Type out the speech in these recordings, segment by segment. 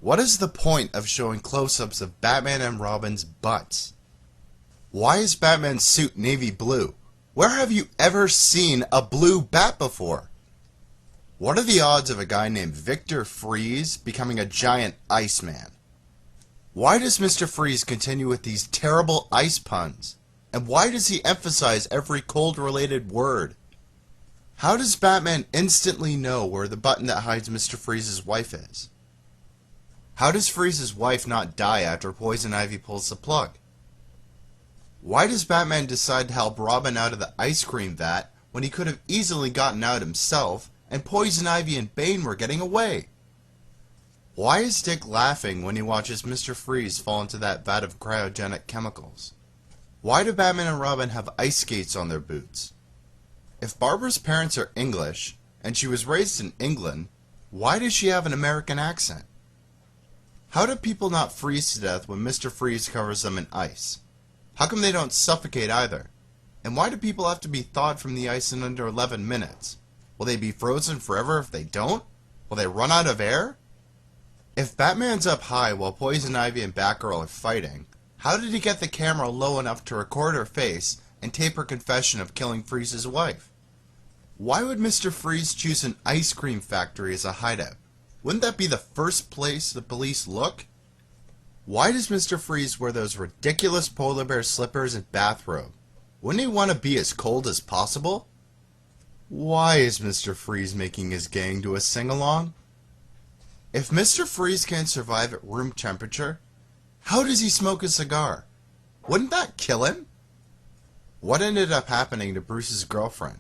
What is the point of showing close-ups of Batman and Robin's butts? Why is Batman's suit navy blue? Where have you ever seen a blue bat before? What are the odds of a guy named Victor Freeze becoming a giant Iceman? Why does Mr. Freeze continue with these terrible ice puns? And why does he emphasize every cold-related word? How does Batman instantly know where the button that hides Mr. Freeze's wife is? How does Freeze's wife not die after Poison Ivy pulls the plug? Why does Batman decide to help Robin out of the ice cream vat when he could have easily gotten out himself and Poison Ivy and Bane were getting away? Why is Dick laughing when he watches Mr. Freeze fall into that vat of cryogenic chemicals? Why do Batman and Robin have ice skates on their boots? If Barbara's parents are English, and she was raised in England, why does she have an American accent? How do people not freeze to death when Mr. Freeze covers them in ice? How come they don't suffocate either? And why do people have to be thawed from the ice in under 11 minutes? Will they be frozen forever if they don't? Will they run out of air? If Batman's up high while Poison Ivy and Batgirl are fighting, how did he get the camera low enough to record her face and tape her confession of killing Freeze's wife? Why would Mr. Freeze choose an ice cream factory as a hideout? Wouldn't that be the first place the police look? Why does Mr. Freeze wear those ridiculous polar bear slippers and bathrobe? Wouldn't he want to be as cold as possible? Why is Mr. Freeze making his gang do a sing-along? If Mr. Freeze can't survive at room temperature, how does he smoke a cigar? Wouldn't that kill him? What ended up happening to Bruce's girlfriend?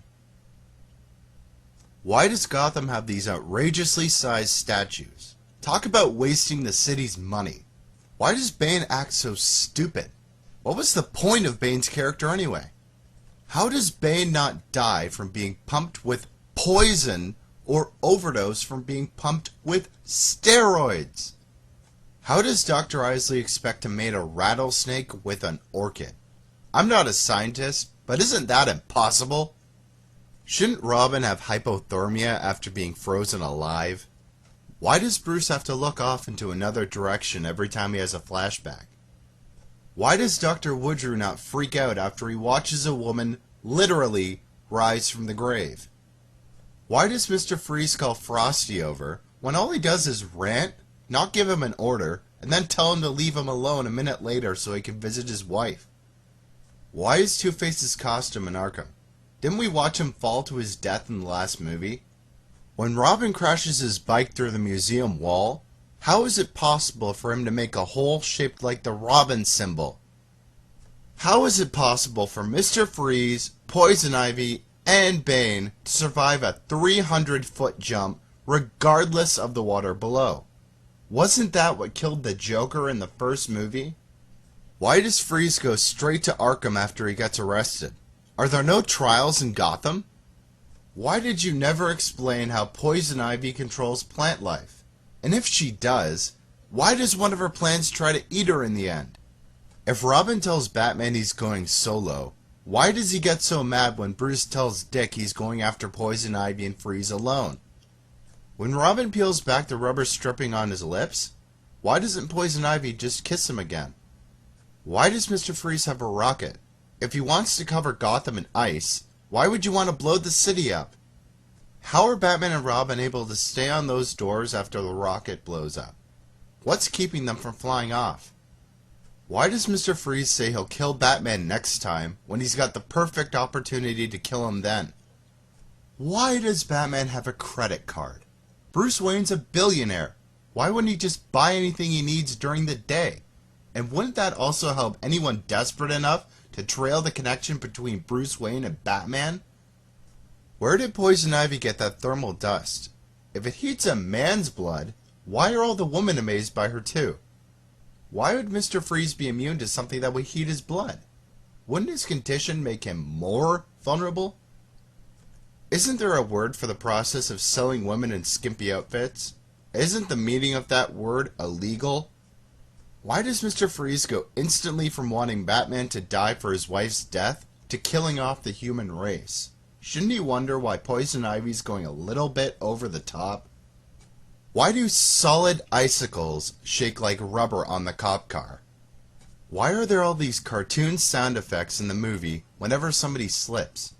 Why does Gotham have these outrageously sized statues? Talk about wasting the city's money. Why does Bane act so stupid? What was the point of Bane's character anyway? How does Bane not die from being pumped with poison or overdose from being pumped with steroids? How does Dr. Isley expect to mate a rattlesnake with an orchid? I'm not a scientist, but isn't that impossible? Shouldn't Robin have hypothermia after being frozen alive? Why does Bruce have to look off into another direction every time he has a flashback? Why does Dr. Woodrue not freak out after he watches a woman literally rise from the grave? Why does Mr. Freeze call Frosty over when all he does is rant, not give him an order, and then tell him to leave him alone a minute later so he can visit his wife? Why is Two-Face's costume in Arkham? Didn't we watch him fall to his death in the last movie? When Robin crashes his bike through the museum wall, how is it possible for him to make a hole shaped like the Robin symbol? How is it possible for Mr. Freeze, Poison Ivy, and Bane to survive a 300-foot jump regardless of the water below? Wasn't that what killed the Joker in the first movie? Why does Freeze go straight to Arkham after he gets arrested? Are there no trials in Gotham? Why did you never explain how Poison Ivy controls plant life? And if she does, why does one of her plants try to eat her in the end? If Robin tells Batman he's going solo, why does he get so mad when Bruce tells Dick he's going after Poison Ivy and Freeze alone? When Robin peels back the rubber stripping on his lips, why doesn't Poison Ivy just kiss him again? Why does Mr. Freeze have a rocket? If he wants to cover Gotham in ice, why would you want to blow the city up? How are Batman and Robin able to stay on those doors after the rocket blows up? What's keeping them from flying off? Why does Mr. Freeze say he'll kill Batman next time when he's got the perfect opportunity to kill him then? Why does Batman have a credit card? Bruce Wayne's a billionaire. Why wouldn't he just buy anything he needs during the day? And wouldn't that also help anyone desperate enough to trail the connection between Bruce Wayne and Batman? Where did Poison Ivy get that thermal dust? If it heats a man's blood, why are all the women amazed by her too? Why would Mr. Freeze be immune to something that would heat his blood? Wouldn't his condition make him more vulnerable? Isn't there a word for the process of selling women in skimpy outfits? Isn't the meaning of that word illegal? Why does Mr. Freeze go instantly from wanting Batman to die for his wife's death to killing off the human race? Shouldn't he wonder why Poison Ivy's going a little bit over the top? Why do solid icicles shake like rubber on the cop car? Why are there all these cartoon sound effects in the movie whenever somebody slips?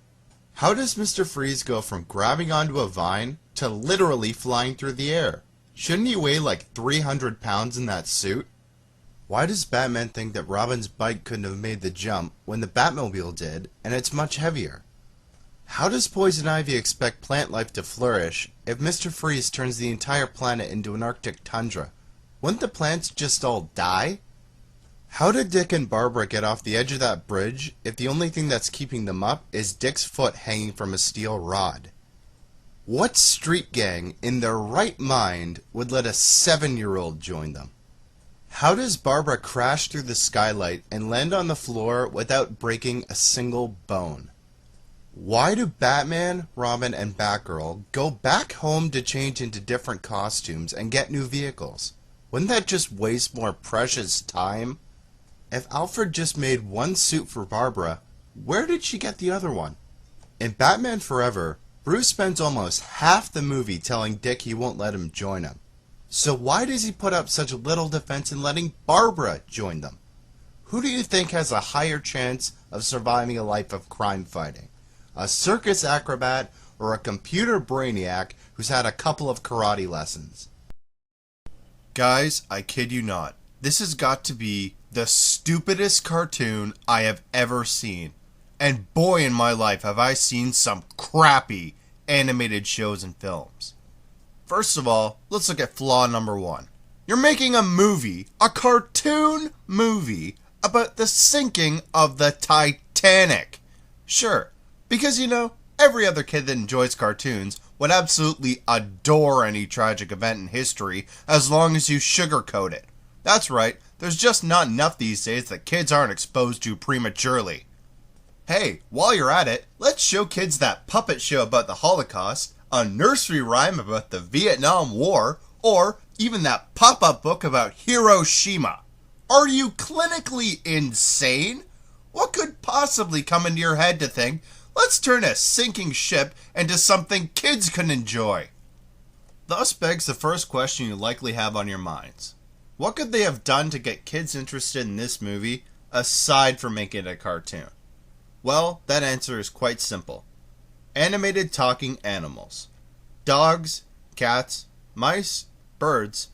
How does Mr. Freeze go from grabbing onto a vine to literally flying through the air? Shouldn't he weigh like 300 pounds in that suit? Why does Batman think that Robin's bike couldn't have made the jump when the Batmobile did, and it's much heavier? How does Poison Ivy expect plant life to flourish if Mr. Freeze turns the entire planet into an Arctic tundra? Wouldn't the plants just all die? How did Dick and Barbara get off the edge of that bridge if the only thing that's keeping them up is Dick's foot hanging from a steel rod? What street gang in their right mind would let a 7-year-old join them? How does Barbara crash through the skylight and land on the floor without breaking a single bone? Why do Batman, Robin, and Batgirl go back home to change into different costumes and get new vehicles? Wouldn't that just waste more precious time? If Alfred just made one suit for Barbara, where did she get the other one? In Batman Forever, Bruce spends almost half the movie telling Dick he won't let him join him. So why does he put up such little defense in letting Barbara join them? Who do you think has a higher chance of surviving a life of crime fighting? A circus acrobat or a computer brainiac who's had a couple of karate lessons? Guys, I kid you not. This has got to be the stupidest cartoon I have ever seen. And boy, in my life, have I seen some crappy animated shows and films. First of all, let's look at flaw number 1. You're making a movie, a cartoon movie, about the sinking of the Titanic. Sure, because every other kid that enjoys cartoons would absolutely adore any tragic event in history as long as you sugarcoat it. That's right, there's just not enough these days that kids aren't exposed to prematurely. Hey, while you're at it, let's show kids that puppet show about the Holocaust, a nursery rhyme about the Vietnam War, or even that pop-up book about Hiroshima. Are you clinically insane? What could possibly come into your head to think, let's turn a sinking ship into something kids can enjoy? Thus begs the first question you likely have on your minds. What could they have done to get kids interested in this movie, aside from making it a cartoon? Well, that answer is quite simple. Animated talking animals. Dogs, cats, mice, birds.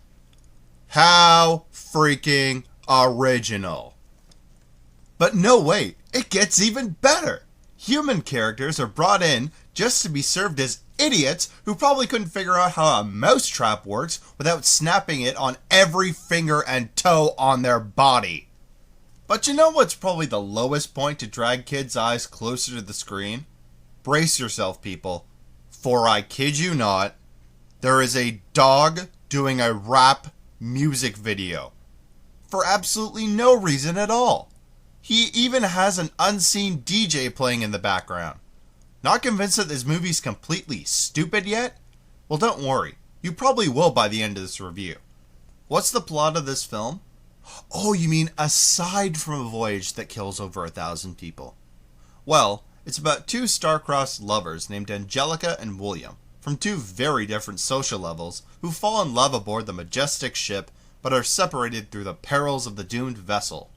How freaking original. But no, wait, it gets even better. Human characters are brought in just to be served as idiots who probably couldn't figure out how a mousetrap works without snapping it on every finger and toe on their body. But you know what's probably the lowest point to drag kids' eyes closer to the screen? Brace yourself, people, for I kid you not, there is a dog doing a rap music video. For absolutely no reason at all. He even has an unseen DJ playing in the background. Not convinced that this movie's completely stupid yet? Well, don't worry. You probably will by the end of this review. What's the plot of this film? Oh, you mean aside from a voyage that kills over 1,000 people? Well, it's about two star-crossed lovers named Angelica and William, from two very different social levels, who fall in love aboard the majestic ship, but are separated through the perils of the doomed vessel.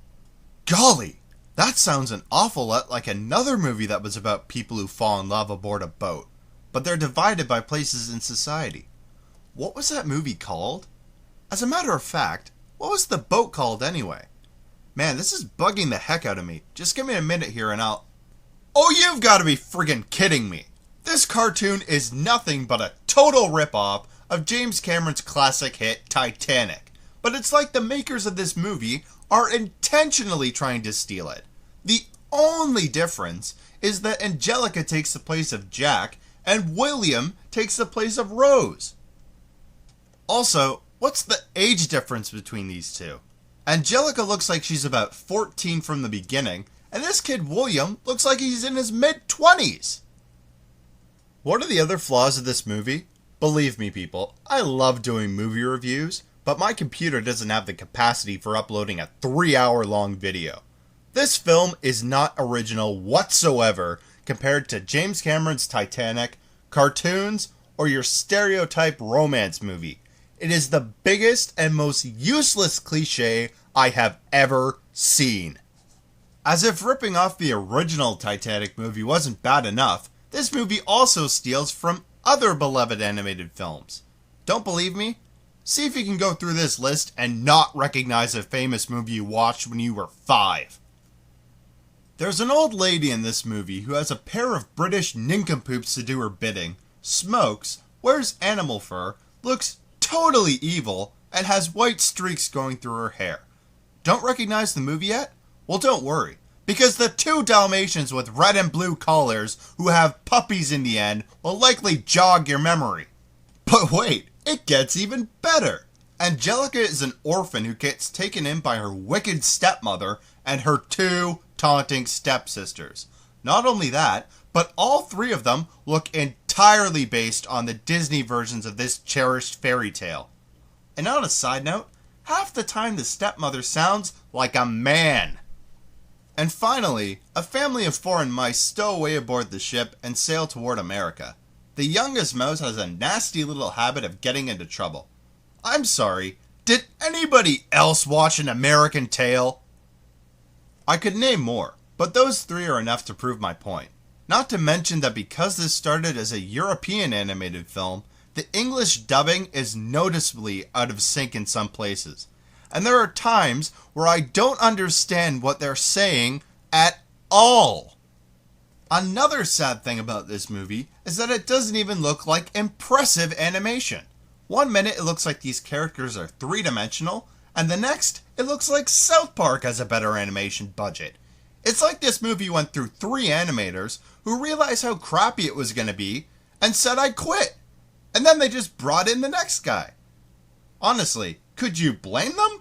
Golly! That sounds an awful lot like another movie that was about people who fall in love aboard a boat, but they're divided by places in society. What was that movie called? As a matter of fact, what was the boat called anyway? Man, this is bugging the heck out of me. Just give me a minute here and I'll... Oh, you've got to be friggin' kidding me! This cartoon is nothing but a total ripoff of James Cameron's classic hit Titanic. But it's like the makers of this movie are intentionally trying to steal it. The only difference is that Angelica takes the place of Jack and William takes the place of Rose. Also, what's the age difference between these two? Angelica looks like she's about 14 from the beginning, and this kid William looks like he's in his mid-20s. What are the other flaws of this movie? Believe me, people, I love doing movie reviews, but my computer doesn't have the capacity for uploading a 3-hour-long video. This film is not original whatsoever compared to James Cameron's Titanic, cartoons, or your stereotype romance movie. It is the biggest and most useless cliche I have ever seen. As if ripping off the original Titanic movie wasn't bad enough, this movie also steals from other beloved animated films. Don't believe me? See if you can go through this list and not recognize a famous movie you watched when you were 5. There's an old lady in this movie who has a pair of British nincompoops to do her bidding, smokes, wears animal fur, looks totally evil, and has white streaks going through her hair. Don't recognize the movie yet? Well, don't worry, because the 2 Dalmatians with red and blue collars who have puppies in the end will likely jog your memory. But wait, it gets even better. Angelica is an orphan who gets taken in by her wicked stepmother and her 2 taunting stepsisters. Not only that, but all 3 of them look entirely based on the Disney versions of this cherished fairy tale. And on a side note, half the time the stepmother sounds like a man. And finally, a family of 4 mice stow away aboard the ship and sail toward America. The youngest mouse has a nasty little habit of getting into trouble. I'm sorry, did anybody else watch An American Tail? I could name more, but those 3 are enough to prove my point. Not to mention that because this started as a European animated film, the English dubbing is noticeably out of sync in some places. And there are times where I don't understand what they're saying at all. Another sad thing about this movie is that it doesn't even look like impressive animation. One minute it looks like these characters are 3-dimensional, and the next it looks like South Park has a better animation budget. It's like this movie went through 3 animators who realized how crappy it was going to be and said I quit. And then they just brought in the next guy. Honestly, could you blame them?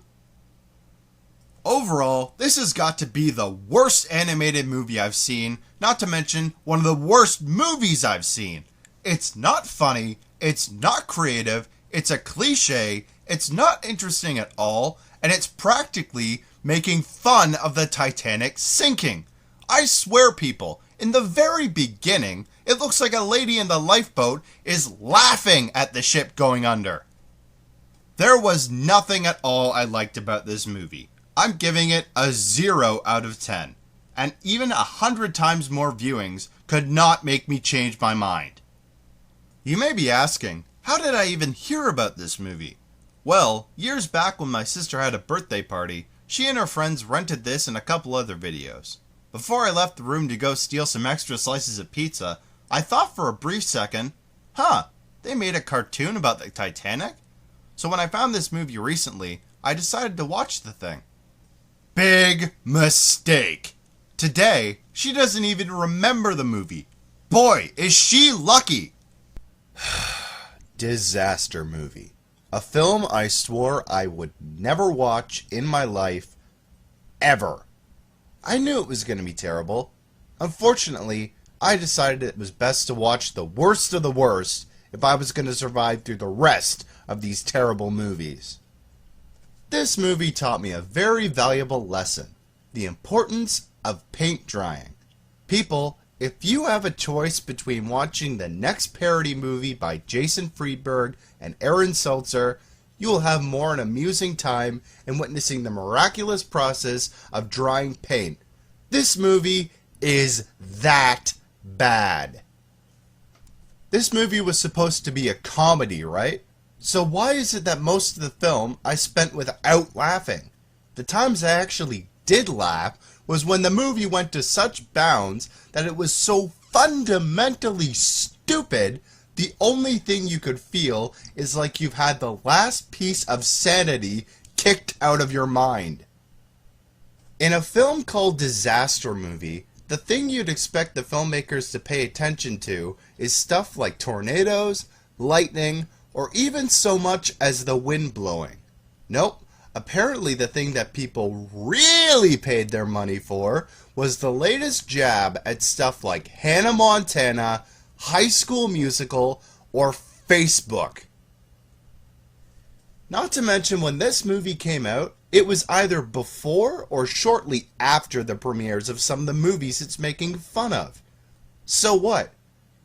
Overall, this has got to be the worst animated movie I've seen, not to mention one of the worst movies I've seen. It's not funny, it's not creative, it's a cliche, it's not interesting at all, and it's practically making fun of the Titanic sinking. I swear, people, in the very beginning, it looks like a lady in the lifeboat is laughing at the ship going under. There was nothing at all I liked about this movie. I'm giving it a 0 out of 10. And even 100 times more viewings could not make me change my mind. You may be asking, how did I even hear about this movie? Well, years back when my sister had a birthday party, she and her friends rented this and a couple other videos. Before I left the room to go steal some extra slices of pizza, I thought for a brief second, they made a cartoon about the Titanic? So when I found this movie recently, I decided to watch the thing. Big mistake. Today, she doesn't even remember the movie. Boy, is she lucky. Disaster movie. A film I swore I would never watch in my life, ever. I knew it was going to be terrible. Unfortunately, I decided it was best to watch the worst of the worst if I was going to survive through the rest of these terrible movies. This movie taught me a very valuable lesson, the importance of paint drying. People, if you have a choice between watching the next parody movie by Jason Friedberg and Aaron Seltzer, you will have more an amusing time in witnessing the miraculous process of drying paint. This movie is that bad. This movie was supposed to be a comedy, right? So why is it that most of the film I spent without laughing? The times I actually did laugh was when the movie went to such bounds that it was so fundamentally stupid, the only thing you could feel is like you've had the last piece of sanity kicked out of your mind. In a film called Disaster Movie, the thing you'd expect the filmmakers to pay attention to is stuff like tornadoes, lightning, or even so much as the wind blowing. Nope, apparently the thing that people really paid their money for was the latest jab at stuff like Hannah Montana, High School Musical, or Facebook. Not to mention when this movie came out, it was either before or shortly after the premieres of some of the movies it's making fun of. So what?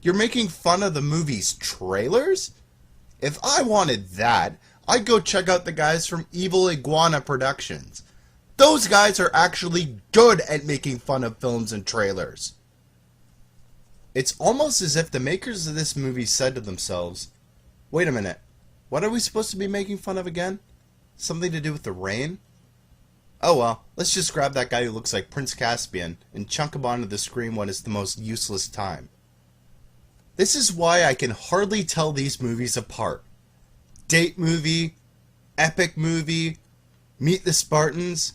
You're making fun of the movie's trailers? If I wanted that, I'd go check out the guys from Evil Iguana Productions. Those guys are actually good at making fun of films and trailers. It's almost as if the makers of this movie said to themselves, wait a minute, what are we supposed to be making fun of again? Something to do with the rain? Oh well, let's just grab that guy who looks like Prince Caspian and chunk him onto the screen when it's the most useless time. This is why I can hardly tell these movies apart. Date movie, epic movie, Meet the Spartans.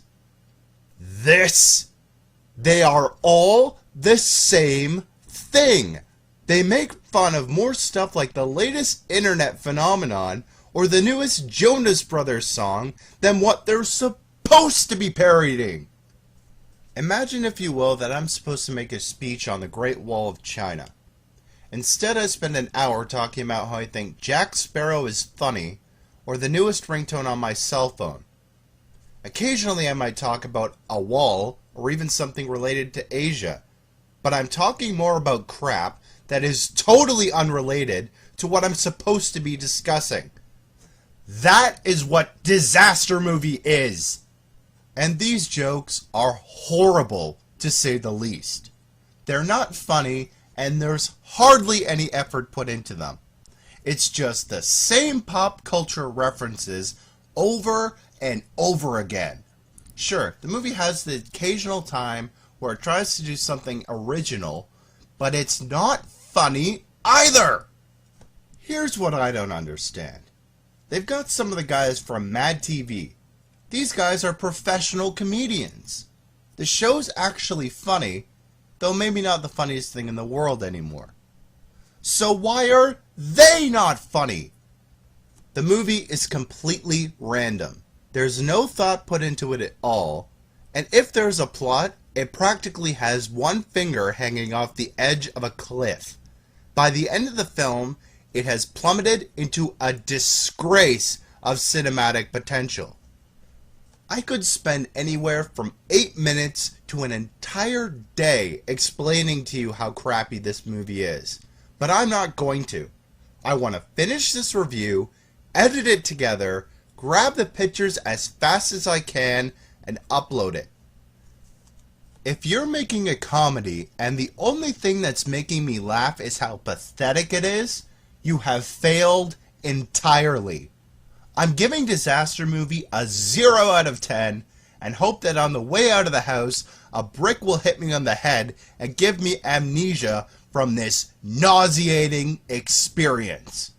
They are all the same thing. They make fun of more stuff like the latest internet phenomenon or the newest Jonas Brothers song than what they're supposed to be parodying. Imagine, if you will, that I'm supposed to make a speech on the Great Wall of China. Instead, I spend an hour talking about how I think Jack Sparrow is funny, or the newest ringtone on my cell phone. Occasionally, I might talk about a wall, or even something related to Asia, but I'm talking more about crap that is totally unrelated to what I'm supposed to be discussing. That is what disaster movie is. And these jokes are horrible, to say the least. They're not funny, and there's hardly any effort put into them. It's just the same pop culture references over and over again. Sure, the movie has the occasional time where it tries to do something original, but it's not funny either. Here's what I don't understand. They've got some of the guys from Mad TV. These guys are professional comedians. The show's actually funny, though maybe not the funniest thing in the world anymore. So why are they not funny? The movie is completely random. There's no thought put into it at all, and if there's a plot, it practically has one finger hanging off the edge of a cliff. By the end of the film, it has plummeted into a disgrace of cinematic potential. I could spend anywhere from 8 minutes to an entire day explaining to you how crappy this movie is, but I'm not going to. I want to finish this review, edit it together, grab the pictures as fast as I can, and upload it. If you're making a comedy and the only thing that's making me laugh is how pathetic it is, you have failed entirely. I'm giving Disaster Movie a 0 out of 10 and hope that on the way out of the house, a brick will hit me on the head and give me amnesia from this nauseating experience.